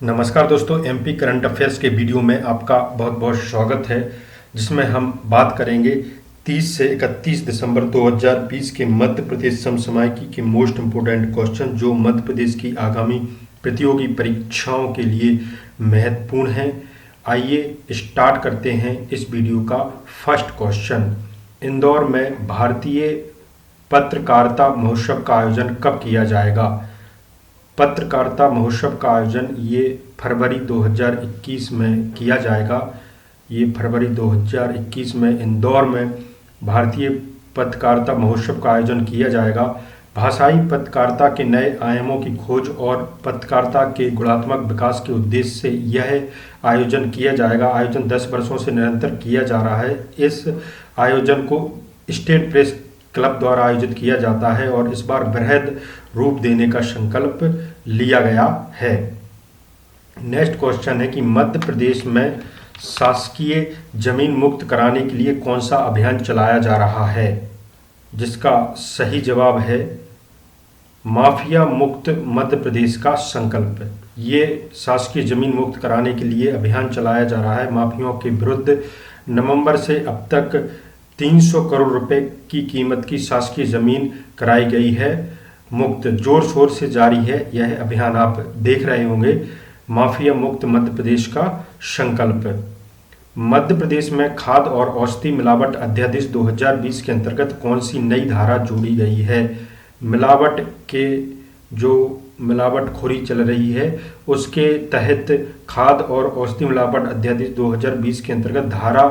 नमस्कार दोस्तों, MP current affairs के वीडियो में आपका बहुत बहुत स्वागत है, जिसमें हम बात करेंगे 30 से 31 दिसंबर 2020 के मध्य प्रदेश समसामयिकी के मोस्ट इम्पोर्टेंट क्वेश्चन जो मध्य प्रदेश की आगामी प्रतियोगी परीक्षाओं के लिए महत्वपूर्ण हैं। आइए स्टार्ट करते हैं इस वीडियो का फर्स्ट क्वेश्चन। इंदौर में भारतीय पत्रकारिता महोत्सव का आयोजन कब किया जाएगा? पत्रकारिता महोत्सव का आयोजन ये फरवरी 2021 में किया जाएगा। ये फरवरी 2021 में इंदौर में भारतीय पत्रकारिता महोत्सव का आयोजन किया जाएगा। भाषाई पत्रकारिता के नए आयामों की खोज और पत्रकारिता के गुणात्मक विकास के उद्देश्य से यह आयोजन किया जाएगा। आयोजन 10 वर्षों से निरंतर किया जा रहा है। इस आयोजन को स्टेट प्रेस क्लब द्वारा आयोजित किया जाता है और इस बार वृहद रूप देने का संकल्प लिया गया है। नेक्स्ट क्वेश्चन है कि मध्य प्रदेश में शासकीय जमीन मुक्त कराने के लिए कौन सा अभियान चलाया जा रहा है? जिसका सही जवाब है माफिया मुक्त मध्य प्रदेश का संकल्प। ये शासकीय जमीन मुक्त कराने के लिए अभियान चलाया जा रहा है। माफियाओं के विरुद्ध नवंबर से अब तक 300 करोड़ रुपए की कीमत की शासकीय जमीन कराई गई है। मुक्त जोर शोर से जारी है यह अभियान। आप देख रहे होंगे माफिया मुक्त मध्य प्रदेश का संकल्प। मध्य प्रदेश में खाद और औषधि मिलावट अध्यादेश 2020 के अंतर्गत कौन सी नई धारा जोड़ी गई है? मिलावट के जो मिलावटखोरी चल रही है उसके तहत खाद और औषधि मिलावट अध्यादेश 2020 के अंतर्गत धारा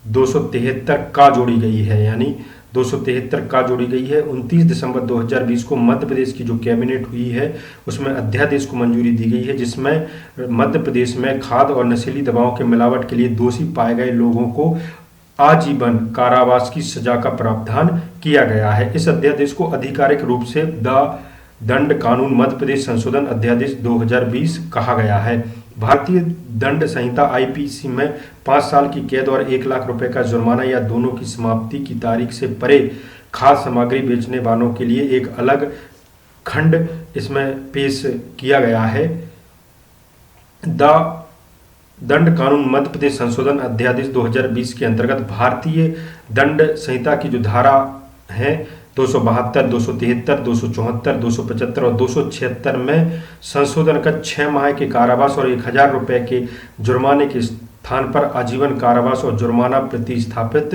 273 का जोड़ी गई है, यानी 273 का जोड़ी गई है। 29 दिसंबर 2020 को मध्य प्रदेश की जो कैबिनेट हुई है उसमें अध्यादेश को मंजूरी दी गई है, जिसमें मध्य प्रदेश में खाद और नशीली दवाओं के मिलावट के लिए दोषी पाए गए लोगों को आजीवन कारावास की सजा का प्रावधान किया गया है। इस अध्यादेश को आधिकारिक रूप से दंड कानून मध्य प्रदेश संशोधन अध्यादेश 2020 कहा गया है। भारतीय दंड संहिता आईपीसी में 5 साल की कैद और 1 लाख रुपए का जुर्माना या दोनों की समाप्ति की तारीख से परे खाद्य सामग्री बेचने वालों के लिए एक अलग खंड इसमें पेश किया गया है। दंड कानून मध्य प्रदेश संशोधन अध्यादेश 2020 के अंतर्गत भारतीय दंड संहिता की जो धारा है 272, 273, 274, 275 और 276 में संशोधन कर 6 माह के कारावास और 1000 रुपए के जुर्माने के स्थान पर आजीवन कारावास और जुर्माना प्रतिस्थापित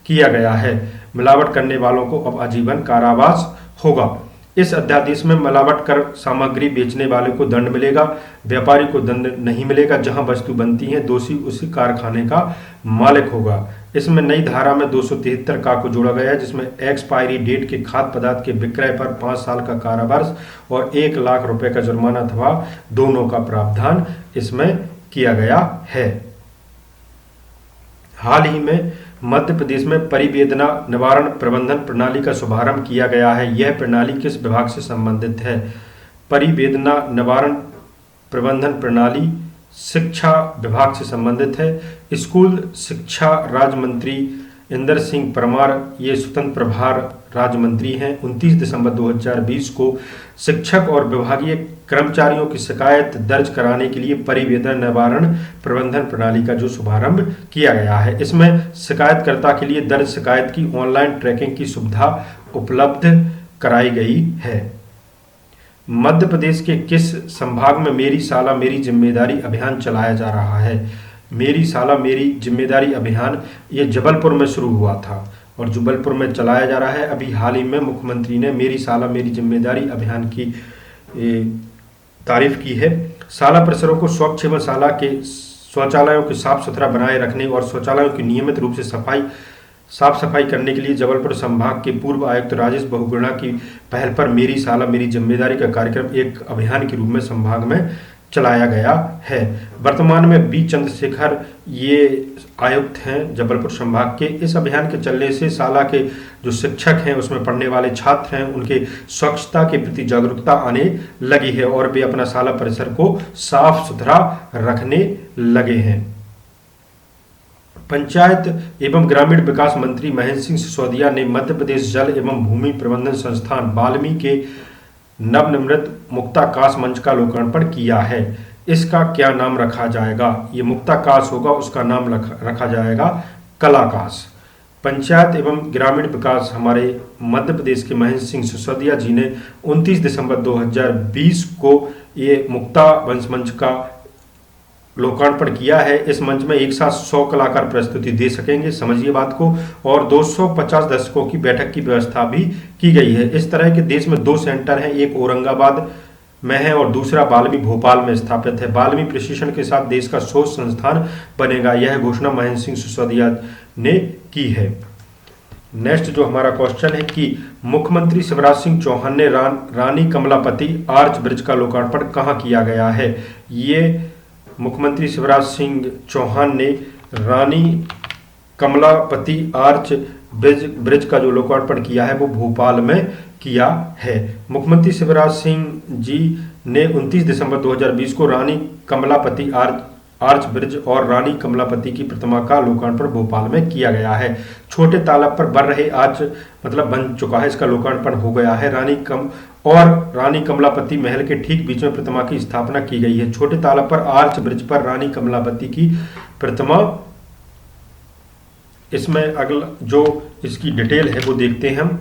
किया गया है। मिलावट करने वालों को अब आजीवन कारावास होगा। इस अध्यादेश में मिलावट कर सामग्री बेचने वाले को दंड मिलेगा, व्यापारी को दंड नहीं मिलेगा। जहां वस्तु बनती है दोषी उसी कारखाने का मालिक होगा। इसमें नई धारा में 273 का को जोड़ा गया है, जिसमें एक्सपायरी डेट के खाद्य पदार्थ के विक्रय पर 5 साल का कारावास और 1 लाख रुपए का जुर्माना अथवा दोनों का प्रावधान इसमें किया गया है। हाल ही में मध्य प्रदेश में परिवेदना निवारण प्रबंधन प्रणाली का शुभारंभ किया गया है। यह प्रणाली किस विभाग से संबंधित है? परिवेदना निवारण प्रबंधन प्रणाली शिक्षा विभाग से संबंधित है। स्कूल शिक्षा राज्य मंत्री इंदर सिंह परमार ये स्वतंत्र प्रभार राज्य मंत्री हैं। 29 दिसंबर 2020 को शिक्षक और विभागीय कर्मचारियों की शिकायत दर्ज कराने के लिए परिवेदना निवारण प्रबंधन प्रणाली का जो शुभारंभ किया गया है। इसमें शिकायतकर्ता के लिए दर्ज शिकायत की ऑनलाइन ट्रैकिंग की सुविधा उपलब्ध कराई गई है। मध्य प्रदेश के किस संभाग में मेरी साला मेरी जिम्मेदारी अभियान चलाया जा रहा है? मेरी साला मेरी जिम्मेदारी अभियान ये जबलपुर में शुरू हुआ था और जबलपुर में चलाया जा रहा है। अभी हाल ही में मुख्यमंत्री ने मेरी साला मेरी जिम्मेदारी अभियान की तारीफ की है। साला परिसरों को स्वच्छ एवं साला के शौचालयों को साफ सुथरा बनाए रखने और शौचालयों की नियमित रूप से साफ सफाई करने के लिए जबलपुर संभाग के पूर्व आयुक्त राजेश बहुगुणा की पहल पर मेरी साला मेरी जिम्मेदारी का कार्यक्रम एक अभियान के रूप में संभाग में चलाया गया है। वर्तमान में बी चंद्रशेखर ये आयुक्त हैं जबलपुर संभाग के। इस अभियान के चलने से साला के जो शिक्षक हैं उसमें पढ़ने वाले छात्र हैं उनके स्वच्छता के प्रति जागरूकता आने लगी है और वे अपना साला परिसर को साफ सुथरा रखने लगे हैं। पंचायत एवं ग्रामीण विकास मंत्री महेंद्र सिंह सिसोदिया ने मध्य प्रदेश जल एवं भूमि प्रबंधन संस्थान बाल्मीकि के नवनिर्मित मुक्ताकाश मंच का लोकार्पण किया है। इसका क्या नाम रखा जाएगा? ये मुक्ताकाश होगा, उसका नाम रखा जाएगा कलाकाश। पंचायत एवं ग्रामीण विकास हमारे मध्य प्रदेश के महेंद्र सिंह सिसोदिया जी ने 29 दिसंबर 2020 को ये मुक्ता वंश मंच का लोकार्पण किया है। इस मंच में एक साथ 100 कलाकार प्रस्तुति दे सकेंगे, समझिए बात को, और 250 दर्शकों की बैठक की व्यवस्था भी की गई है। इस तरह के देश में 2 सेंटर हैं, एक औरंगाबाद में है और दूसरा बाल्मी भोपाल में स्थापित है। बाल्मी प्रशिक्षण के साथ देश का शोध संस्थान बनेगा, यह घोषणा महेंद्र सिंह सिसोदिया ने की है। नेक्स्ट जो हमारा क्वेश्चन है कि मुख्यमंत्री शिवराज सिंह चौहान ने रानी कमलापति आर्च ब्रिज का लोकार्पण कहाँ किया गया है? ये मुख्यमंत्री शिवराज सिंह चौहान ने रानी कमलापति आर्च ब्रिज का जो लोकार्पण किया है वो भोपाल में किया है। मुख्यमंत्री शिवराज सिंह जी ने 29 दिसंबर 2020 को रानी कमलापति आर्च ब्रिज और रानी कमलापति की प्रतिमा का लोकार्पण भोपाल में किया गया है। छोटे तालाब पर बन रहे आर्च मतलब बन चुका है, इसका लोकार्पण हो गया है। रानी कमलापति महल के ठीक बीच में प्रतिमा की स्थापना की गई है। छोटे तालाब पर आर्च ब्रिज पर रानी कमलापति की प्रतिमा, इसमें अगला जो इसकी डिटेल है वो देखते हैं हम।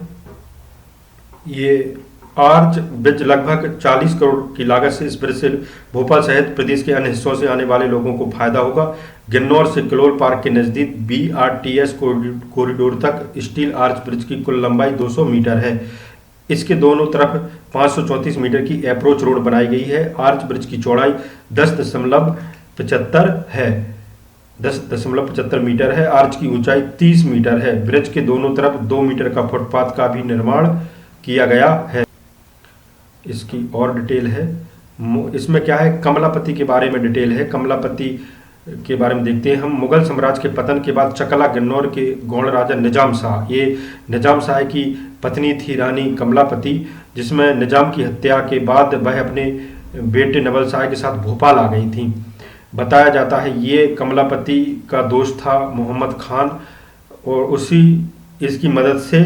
ये आर्च ब्रिज लगभग 40 करोड़ की लागत से इस ब्रिज से भोपाल सहित प्रदेश के अन्य हिस्सों से आने वाले लोगों को फायदा होगा। गिन्नौर से किलोल पार्क के नजदीक BRTS कॉरिडोर तक स्टील आर्च ब्रिज की कुल लंबाई 200 मीटर है। इसके दोनों तरफ 534 मीटर की अप्रोच रोड बनाई गई है। आर्च ब्रिज की चौड़ाई 10.75 है, 10.75 मीटर है। आर्च की ऊंचाई 30 मीटर है। ब्रिज के दोनों तरफ 2 मीटर का फुटपाथ का भी निर्माण किया गया है। इसकी और डिटेल है, इसमें क्या है, कमलापति के बारे में डिटेल है। कमलापति के बारे में देखते हैं हम। मुगल साम्राज्य के पतन के बाद चकला गन्नौर के गौड़ राजा निजाम शाह, ये निजाम शाह की पत्नी थी रानी कमलापति, जिसमें निजाम की हत्या के बाद वह अपने बेटे नवल शाह के साथ भोपाल आ गई थी। बताया जाता है ये कमलापति का दोस्त था मोहम्मद खान और इसकी मदद से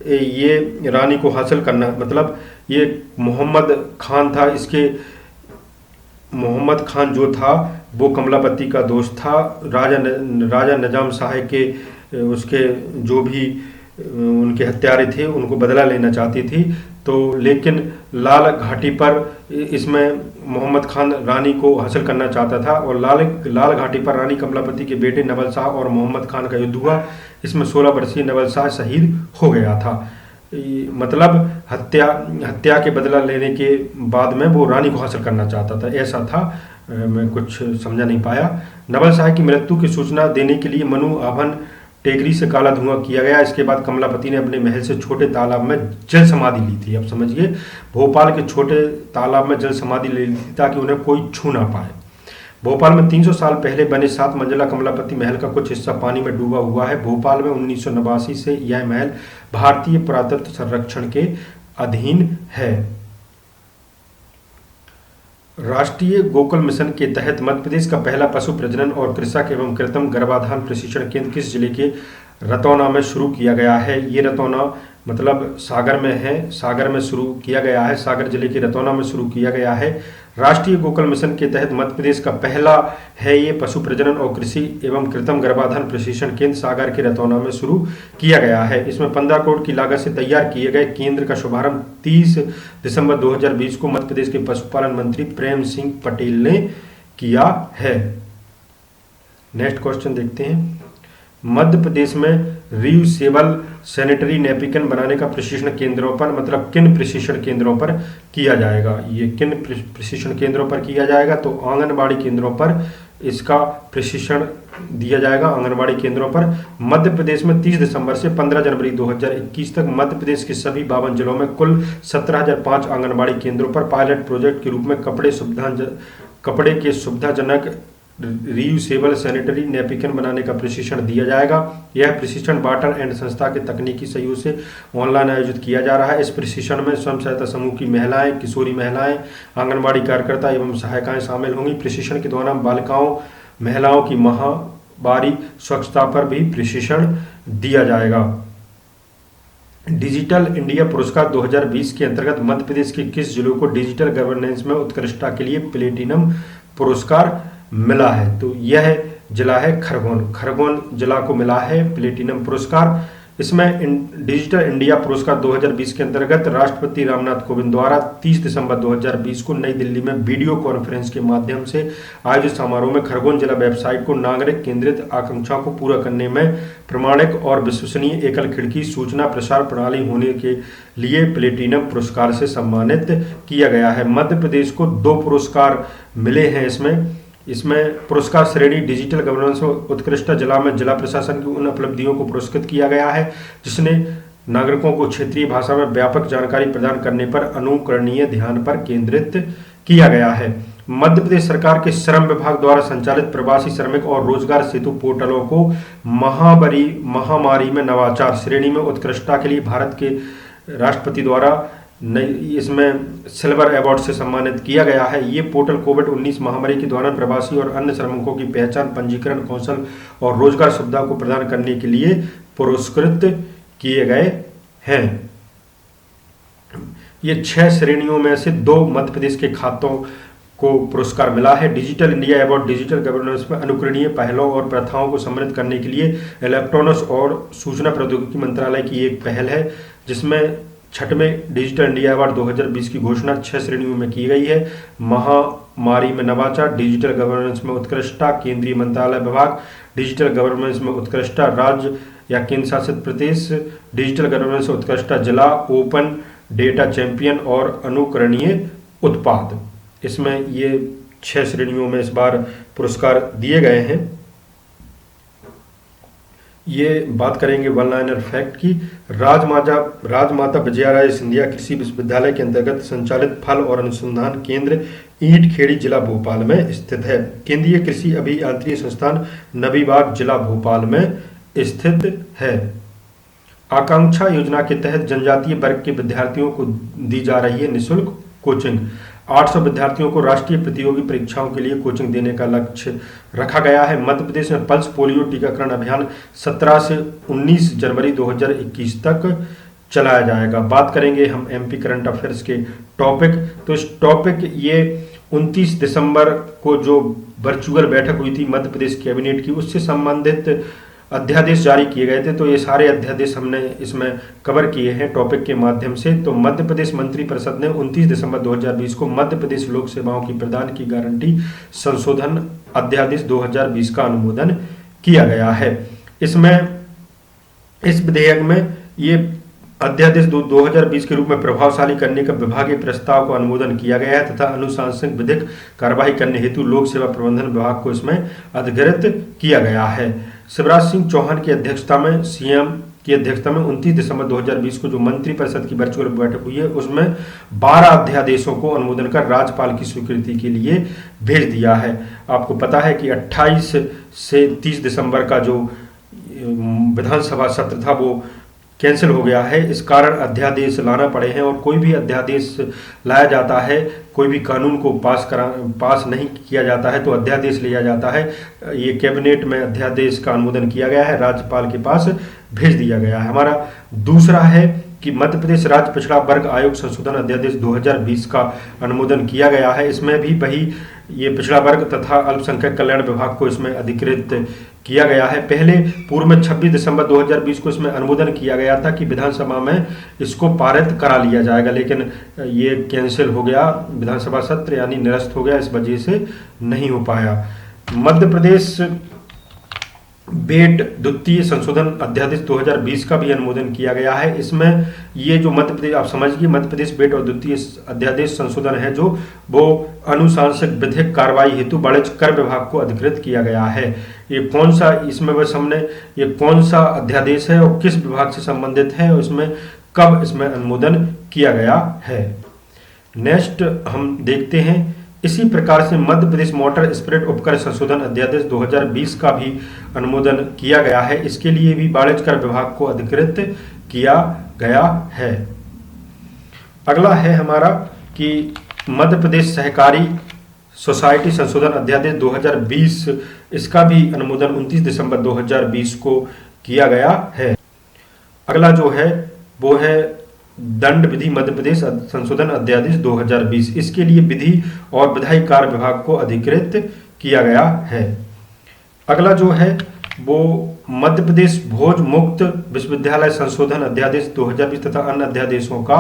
ये रानी को हासिल करना, मतलब ये मोहम्मद खान था, मोहम्मद खान जो था वो कमलापति का दोस्त था। राजा निजाम शाह के उसके जो भी उनके हत्यारे थे उनको बदला लेना चाहती थी, तो लेकिन लाल घाटी पर इसमें मोहम्मद खान रानी को हासिल करना चाहता था और लाल घाटी पर रानी कमलापति के बेटे नवल शाह और मोहम्मद खान का युद्ध हुआ। इसमें 16 वर्षीय नवल शाह शहीद हो गया था। मतलब हत्या के बदला लेने के बाद में वो रानी को हासिल करना चाहता था, ऐसा था। मैं कुछ समझा नहीं पाया। नवल शाह की मृत्यु की सूचना देने के लिए मनु आभन टेकरी से काला धुआं किया गया। इसके बाद कमलापति ने अपने महल से छोटे तालाब में जल समाधि ली थी। अब समझिए, भोपाल के छोटे तालाब में जल समाधि ले ली थी ताकि उन्हें कोई छू ना पाए। भोपाल में 300 साल पहले बने 7 मंजिला कमलापति महल का कुछ हिस्सा पानी में डूबा हुआ है। भोपाल में 1989 से यह महल भारतीय पुरातत्व संरक्षण के अधीन है। राष्ट्रीय गोकुल मिशन के तहत मध्य प्रदेश का पहला पशु प्रजनन और कृषक एवं कृत्रिम गर्भाधान प्रशिक्षण केंद्र किस जिले के रतौना में शुरू किया गया है? ये रतौना मतलब सागर में है, सागर में शुरू किया गया है, सागर जिले के रतौना में शुरू किया गया है। राष्ट्रीय गोकुल मिशन के तहत मध्य प्रदेश का पहला है ये पशु प्रजनन और कृषि एवं कृत्रिम गर्भाधान प्रशिक्षण केंद्र सागर के रतौना में शुरू किया गया है। इसमें 15 करोड़ की लागत से तैयार किए गए केंद्र का शुभारंभ 30 दिसंबर 2020 को मध्य प्रदेश के पशुपालन मंत्री प्रेम सिंह पटेल ने किया है। नेक्स्ट क्वेश्चन देखते हैं। मध्य प्रदेश में रीयूसेबल सैनिटरी नैपकिन बनाने का प्रशिक्षण केंद्रों पर, मतलब किन प्रशिक्षण केंद्रों पर किया जाएगा? ये किन प्रशिक्षण केंद्रों पर किया जाएगा? तो आंगनबाड़ी केंद्रों पर इसका प्रशिक्षण दिया जाएगा। आंगनबाड़ी केंद्रों पर मध्य प्रदेश में 30 दिसंबर से 15 जनवरी 2021 तक मध्य प्रदेश के सभी 52 जिलों में कुल 17,005 आंगनबाड़ी केंद्रों पर पायलट प्रोजेक्ट के रूप में कपड़े के सुविधाजनक रीयूसेबल सैनिटरी नैपकिन बनाने का प्रशिक्षण दिया जाएगा। यह प्रशिक्षण वाटर एंड संस्था के तकनीकी सहयोग से ऑनलाइन आयोजित किया जा रहा है। इस प्रशिक्षण में स्वयं सहायता समूह की महिलाएं, किशोरी महिलाएं, आंगनबाड़ी कार्यकर्ता एवं सहायिकाएं शामिल होंगी। प्रशिक्षण के दौरान बालिकाओं, महिलाओं की माहवारी स्वच्छता पर भी प्रशिक्षण दिया जाएगा। डिजिटल इंडिया पुरस्कार 2020 के अंतर्गत मध्य प्रदेश के किस जिलों को डिजिटल गवर्नेंस में उत्कृष्टता के लिए प्लेटिनम पुरस्कार मिला है। तो यह जिला है खरगोन। खरगोन जिला को मिला है प्लेटिनम पुरस्कार। इसमें डिजिटल इंडिया पुरस्कार 2020 के अंतर्गत राष्ट्रपति रामनाथ कोविंद द्वारा 30 दिसंबर 2020 को नई दिल्ली में वीडियो कॉन्फ्रेंस के माध्यम से आयोजित समारोह में खरगोन जिला वेबसाइट को नागरिक केंद्रित आकांक्षाओं को पूरा करने में प्रमाणिक और विश्वसनीय एकल खिड़की सूचना प्रसार प्रणाली होने के लिए प्लेटिनम पुरस्कार से सम्मानित किया गया है। मध्य प्रदेश को 2 पुरस्कार मिले हैं। इसमें पुरस्कार श्रेणी डिजिटल गवर्नेंस में उत्कृष्ट जिला में जिला प्रशासन की उन उपलब्धियों को पुरस्कृत किया गया है जिसने नागरिकों को क्षेत्रीय भाषा में व्यापक जानकारी प्रदान करने पर अनुकरणीय ध्यान पर केंद्रित किया गया है। मध्य प्रदेश सरकार के श्रम विभाग द्वारा संचालित प्रवासी श्रमिक और रोजगार सेतु पोर्टलों को महामारी में नवाचार श्रेणी में उत्कृष्टता के लिए भारत के राष्ट्रपति द्वारा इसमें सिल्वर अवार्ड से सम्मानित किया गया है। ये पोर्टल कोविड-19 महामारी के दौरान प्रवासी और अन्य श्रमिकों की पहचान, पंजीकरण, कौशल और रोजगार सुविधा को प्रदान करने के लिए पुरस्कृत किए गए हैं। ये 6 श्रेणियों में से 2 मध्य प्रदेश के खातों को पुरस्कार मिला है। Digital India award digital governance में अनुकरणीय पहलों और प्रथाओं को सम्मिलित करने के लिए इलेक्ट्रॉनिक्स और सूचना प्रौद्योगिकी मंत्रालय की एक पहल है, जिसमें 6वें डिजिटल इंडिया अवार्ड 2020 की घोषणा 6 श्रेणियों में की गई है। महामारी में नवाचार, डिजिटल गवर्नेंस में उत्कृष्टता, केंद्रीय मंत्रालय विभाग, डिजिटल गवर्नेंस में उत्कृष्टता राज्य या केंद्र शासित प्रदेश, डिजिटल गवर्नेंस में उत्कृष्टता जिला, ओपन डेटा चैंपियन और अनुकरणीय उत्पाद। इसमें ये 6 श्रेणियों में इस बार पुरस्कार दिए गए हैं। ये बात करेंगे वन लाइनर फैक्ट की। राजमाता विजयाराजे सिंधिया कृषि विश्वविद्यालय के अंतर्गत संचालित फल और अनुसंधान केंद्र ईंट खेड़ी जिला भोपाल में स्थित है। केंद्रीय कृषि अभियांत्रिकी संस्थान नबीबाग जिला भोपाल में स्थित है। आकांक्षा योजना के तहत जनजातीय वर्ग के विद्यार्थियों को दी जा रही है निःशुल्क कोचिंग। 800 विद्यार्थियों को राष्ट्रीय प्रतियोगी परीक्षाओं के लिए कोचिंग देने का लक्ष्य रखा गया है। मध्य प्रदेश में पल्स पोलियो टीकाकरण अभियान 17 से 19 जनवरी 2021 तक चलाया जाएगा। बात करेंगे हम एमपी करंट अफेयर्स के टॉपिक। तो इस टॉपिक ये 29 दिसंबर को जो वर्चुअल बैठक हुई थी मध्य प्रदेश कैबिनेट की, उससे संबंधित अध्यादेश जारी किए गए थे। तो ये सारे अध्यादेश हमने इसमें कवर किए हैं टॉपिक के माध्यम से। तो मध्य प्रदेश मंत्रिपरिषद ने 29 दिसंबर 2020 को मध्य प्रदेश लोक सेवाओं की प्रदान की गारंटी संशोधन अध्यादेश 2020 का अनुमोदन किया गया है। इसमें इस विधेयक में ये अध्यादेश 2020 के रूप में प्रभावशाली करने का विभागीय प्रस्ताव को अनुमोदन किया गया है तथा अनुशासनिक विधिक कार्यवाही करने हेतु लोक सेवा प्रबंधन विभाग को इसमें अधिकृत किया गया है। शिवराज सिंह चौहान की अध्यक्षता में सीएम की अध्यक्षता में 29 दिसंबर 2020 को जो मंत्रिपरिषद की वर्चुअल बैठक हुई है उसमें 12 अध्यादेशों को अनुमोदन कर राज्यपाल की स्वीकृति के लिए भेज दिया है। आपको पता है कि 28 से 30 दिसंबर का जो विधानसभा सत्र था वो कैंसिल हो गया है। इस कारण अध्यादेश लाना पड़े हैं और कोई भी अध्यादेश लाया जाता है, कोई भी कानून को पास नहीं किया जाता है तो अध्यादेश लिया जाता है। ये कैबिनेट में अध्यादेश का अनुमोदन किया गया है, राज्यपाल के पास भेज दिया गया है। हमारा दूसरा है कि मध्य प्रदेश राज्य पिछड़ा वर्ग आयोग संशोधन अध्यादेश 2020 का अनुमोदन किया गया है। इसमें भी वही ये पिछड़ा वर्ग तथा अल्पसंख्यक कल्याण विभाग को इसमें अधिकृत किया गया है। पहले पूर्व में 26 दिसंबर 2020 को इसमें अनुमोदन किया गया था कि विधानसभा में इसको पारित करा लिया जाएगा, लेकिन ये कैंसिल हो गया, विधानसभा सत्र यानी निरस्त हो गया, इस वजह से नहीं हो पाया। मध्य प्रदेश बेट द्वितीय संशोधन अध्यादेश 2020 का भी अनुमोदन किया गया है। इसमें ये जो मध्य प्रदेश, आप समझिए मध्य प्रदेश बेट और द्वितीय अध्यादेश संशोधन है जो वो अनुशासनिक विधिक कार्रवाई हेतु वाणिज्य कर विभाग को अधिकृत किया गया है। ये कौन सा, इसमें बस हमने ये कौन सा अध्यादेश है और किस विभाग से संबंधित है और इसमें कब इसमें अनुमोदन किया गया है। नेक्स्ट हम देखते हैं, इसी प्रकार से मध्य प्रदेश मोटर स्पिरिट उपकर संशोधन अध्यादेश 2020 का भी अनुमोदन किया गया है। इसके लिए भी वाणिज्य कर विभाग को अधिकृत किया गया है। अगला है हमारा कि मध्य प्रदेश सहकारी सोसाइटी संशोधन अध्यादेश 2020, इसका भी अनुमोदन 29 दिसंबर 2020 को किया गया है। अगला जो है वो है दंड विधि मध्य प्रदेश संशोधन अध्यादेश 2020। इसके लिए विधि और विधायी कार्य विभाग को अधिकृत किया गया है। अगला जो है वो मध्य प्रदेश भोज मुक्त विश्वविद्यालय संशोधन अध्यादेश 2020 तथा अन्य अध्यादेशों का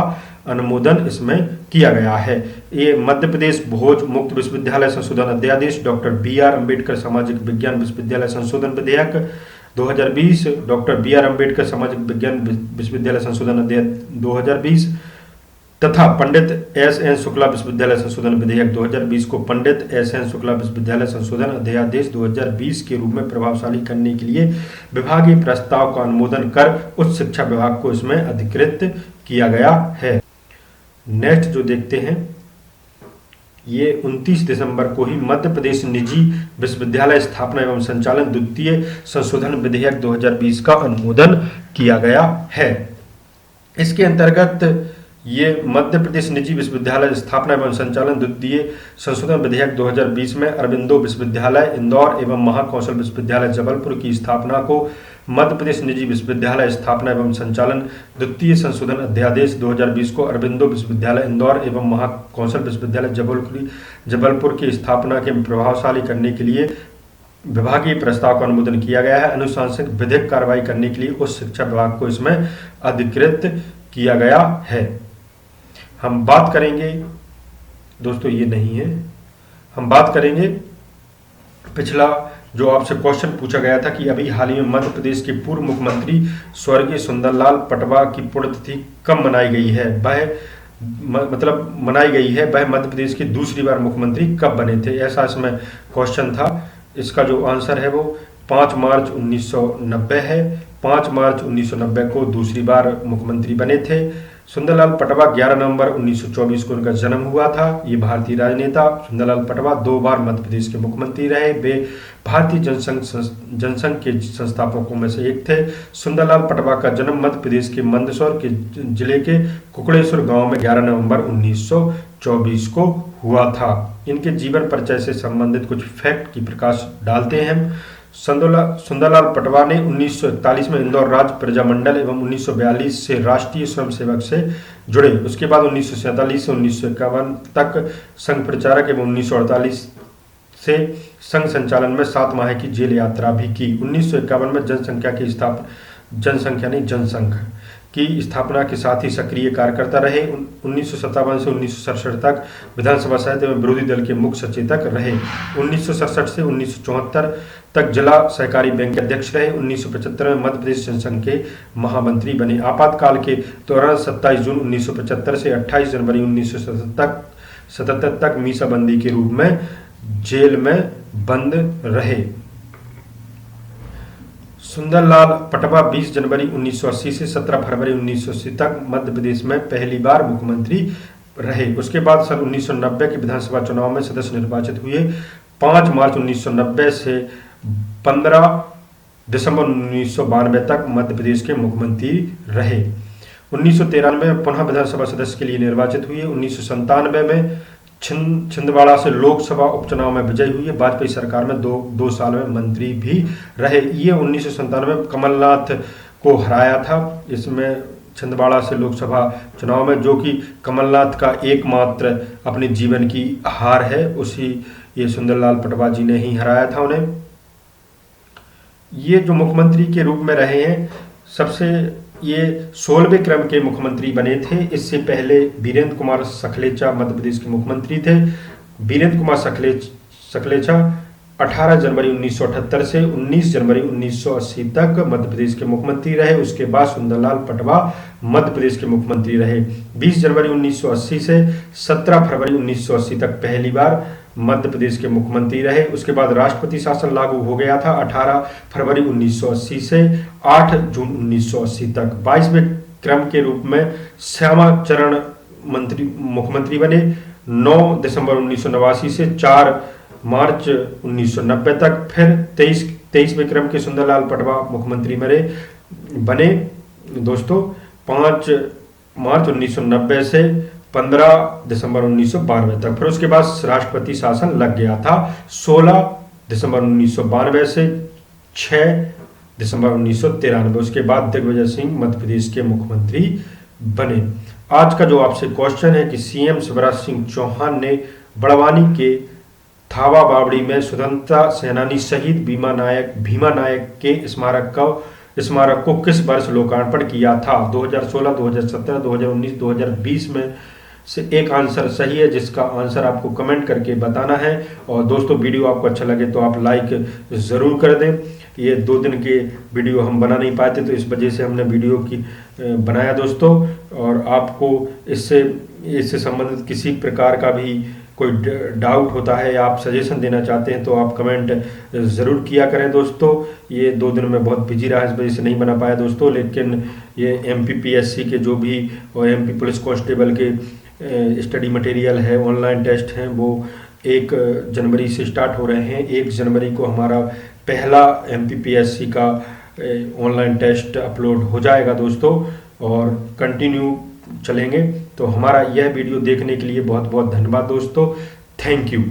अनुमोदन इसमें किया गया है। ये मध्य प्रदेश भोज मुक्त विश्वविद्यालय संशोधन अध्यादेश, डॉक्टर बी.आर. अम्बेडकर सामाजिक विज्ञान विश्वविद्यालय संशोधन विधेयक 2020, डॉक्टर बी.आर. अम्बेडकर सामाजिक विज्ञान विश्वविद्यालय संशोधन अध्यादेश 2020 तथा पंडित एस.एन. शुक्ला विश्वविद्यालय संशोधन विधेयक 2020 को पंडित एस.एन. शुक्ला विश्वविद्यालय संशोधन अध्यादेश 2020 के रूप में प्रभावशाली करने के लिए विभागीय प्रस्ताव का अनुमोदन कर उच्च शिक्षा विभाग को इसमें अधिकृत किया गया है। नेक्स्ट जो देखते हैं, ये 29 दिसंबर को ही मध्य प्रदेश निजी विश्वविद्यालय स्थापना एवं संचालन द्वितीय संशोधन विधेयक 2020 का अनुमोदन किया गया है। इसके अंतर्गत ये मध्य प्रदेश निजी विश्वविद्यालय स्थापना एवं संचालन द्वितीय संशोधन विधेयक 2020 में अरबिंदो विश्वविद्यालय इंदौर एवं महाकौशल विश्वविद्यालय जबलपुर की स्थापना को मध्य प्रदेश निजी विश्वविद्यालय स्थापना एवं संचालन द्वितीय संशोधन अध्यादेश 2020 को अरबिंदो विश्वविद्यालय इंदौर एवं महाकौशल विश्वविद्यालय जबलपुर की स्थापना के प्रभावशाली करने के लिए विभागीय प्रस्ताव का अनुमोदन किया गया है। अनुशासनिक विधिक कार्रवाई करने के लिए उच्च शिक्षा विभाग को इसमें अधिकृत किया गया है। हम बात करेंगे दोस्तों, ये नहीं है, हम बात करेंगे पिछला जो आपसे क्वेश्चन पूछा गया था कि अभी हाल ही में मध्य प्रदेश के पूर्व मुख्यमंत्री स्वर्गीय सुंदरलाल पटवा की पुण्यतिथि कब मनाई गई है। मनाई गई है वह मध्य प्रदेश की दूसरी बार मुख्यमंत्री कब बने थे, ऐसा इसमें क्वेश्चन था। इसका जो आंसर है वो 5 मार्च 1990 है। 5 मार्च 1990 को दूसरी बार मुख्यमंत्री बने थे। सुंदरलाल पटवा 11 नवंबर 1924 को उनका जन्म हुआ था। ये भारतीय राजनेता सुंदरलाल पटवा 2 बार मध्य प्रदेश के मुख्यमंत्री रहे। वे भारतीय जनसंघ के संस्थापकों में से एक थे। सुंदरलाल पटवा का जन्म मध्य प्रदेश के मंदसौर के जिले के कुकड़ेश्वर गांव में 11 नवंबर 1924 को हुआ था। इनके जीवन परिचय से संबंधित कुछ फैक्ट की प्रकाश डालते हैं। सुंदरलाल पटवा ने 1941 में इंदौर राज्य प्रजामंडल एवं 1942 से राष्ट्रीय स्वयंसेवक से जुड़े। उसके बाद 1947 से 1951 तक संघ प्रचारक एवं 1948 से संघ संचालन में 7 माह की जेल यात्रा भी की। 1951 में जनसंघ की स्थापना के साथ ही सक्रिय कार्यकर्ता रहे। 1957 से 1967 तक विधानसभा सहित एवं विरोधी दल के मुख्य सचेतक रहे। 1967 से 1974 तक जिला सहकारी बैंक के अध्यक्ष रहे। 1975 में मध्य प्रदेश जनसंघ के महामंत्री बने। आपातकाल के दौरान 27 जून 1975 से 28 जनवरी 1977 तक मीसाबंदी के रूप में जेल में बंद रहे। सुंदरलाल पटवा 20 जनवरी 1980 से 17 फरवरी 1980 तक मध्य प्रदेश में पहली बार मुख्यमंत्री रहे। उसके बाद सन 1990 के विधानसभा चुनाव में सदस्य निर्वाचित हुए। 5 मार्च 1990 से 15 दिसंबर 1992 तक मध्य प्रदेश के मुख्यमंत्री रहे। 1993 में पुनः विधानसभा सदस्य के लिए निर्वाचित हुए। 1997 में छिंदवाड़ा से लोकसभा उपचुनाव में विजयी हुए। वाजपेयी सरकार में दो साल में मंत्री भी रहे। ये 1997 में कमलनाथ को हराया था इसमें छिंदवाड़ा से लोकसभा चुनाव में, जो कि कमलनाथ का एकमात्र अपने जीवन की हार है। उसी ये सुंदरलाल पटवा जी ने ही हराया था उन्हें। ये जो मुख्यमंत्री के रूप में रहे हैं, सबसे ये 16वें क्रम के मुख्यमंत्री बने थे। इससे पहले वीरेंद्र कुमार सखलेचा मध्य प्रदेश के मुख्यमंत्री थे। वीरेंद्र कुमार सखलेचा 18 जनवरी 1978 से 19 जनवरी 1980 तक मध्य प्रदेश के मुख्यमंत्री रहे। उसके बाद सुंदरलाल पटवा मध्य प्रदेश के मुख्यमंत्री रहे। 20 जनवरी 1980 से 17 फरवरी 1980 तक पहली बार मध्य प्रदेश के मुख्यमंत्री रहे। उसके बाद राष्ट्रपति शासन लागू हो गया था 18 फरवरी 1980 से 8 जून 1980 तक। 22वें क्रम के रूप में श्यामा चरण मुख्यमंत्री बने। 9 दिसंबर 1989 से 4 मार्च 1990 तक। फिर 23वें क्रम के सुंदरलाल पटवा मुख्यमंत्री बने दोस्तों 5 मार्च 1990 से 15 दिसंबर 1992 तक। फिर उसके बाद राष्ट्रपति शासन लग गया था 16 दिसंबर 1992 से 6 दिसंबर 1993। उसके बाद दिग्विजय सिंह मध्य प्रदेश के मुख्यमंत्री बने। आज का जो आपसे क्वेश्चन है कि सीएम शिवराज सिंह चौहान ने बड़वानी के थावा बावड़ी में स्वतंत्रता सेनानी शहीद भीमा नायक के स्मारक को किस वर्ष लोकार्पण किया था? 2016, 2017, 2019, 2020 में से एक आंसर सही है, जिसका आंसर आपको कमेंट करके बताना है। और दोस्तों, वीडियो आपको अच्छा लगे तो आप लाइक ज़रूर कर दें। ये 2 दिन के वीडियो हम बना नहीं पाए थे, तो इस वजह से हमने वीडियो की बनाया दोस्तों। और आपको इससे संबंधित किसी प्रकार का भी कोई डाउट होता है या आप सजेशन देना चाहते हैं तो आप कमेंट ज़रूर किया करें दोस्तों। ये 2 दिन में बहुत बिजी रहा, इस वजह से नहीं बना पाया दोस्तों। लेकिन ये MPPSC के जो भी और MP पुलिस कांस्टेबल के स्टडी मटेरियल है, ऑनलाइन टेस्ट हैं, वो 1 जनवरी से स्टार्ट हो रहे हैं। 1 जनवरी को हमारा पहला MPPSC का ऑनलाइन टेस्ट अपलोड हो जाएगा दोस्तों, और कंटिन्यू चलेंगे। तो हमारा यह वीडियो देखने के लिए बहुत बहुत धन्यवाद दोस्तों। Thank you.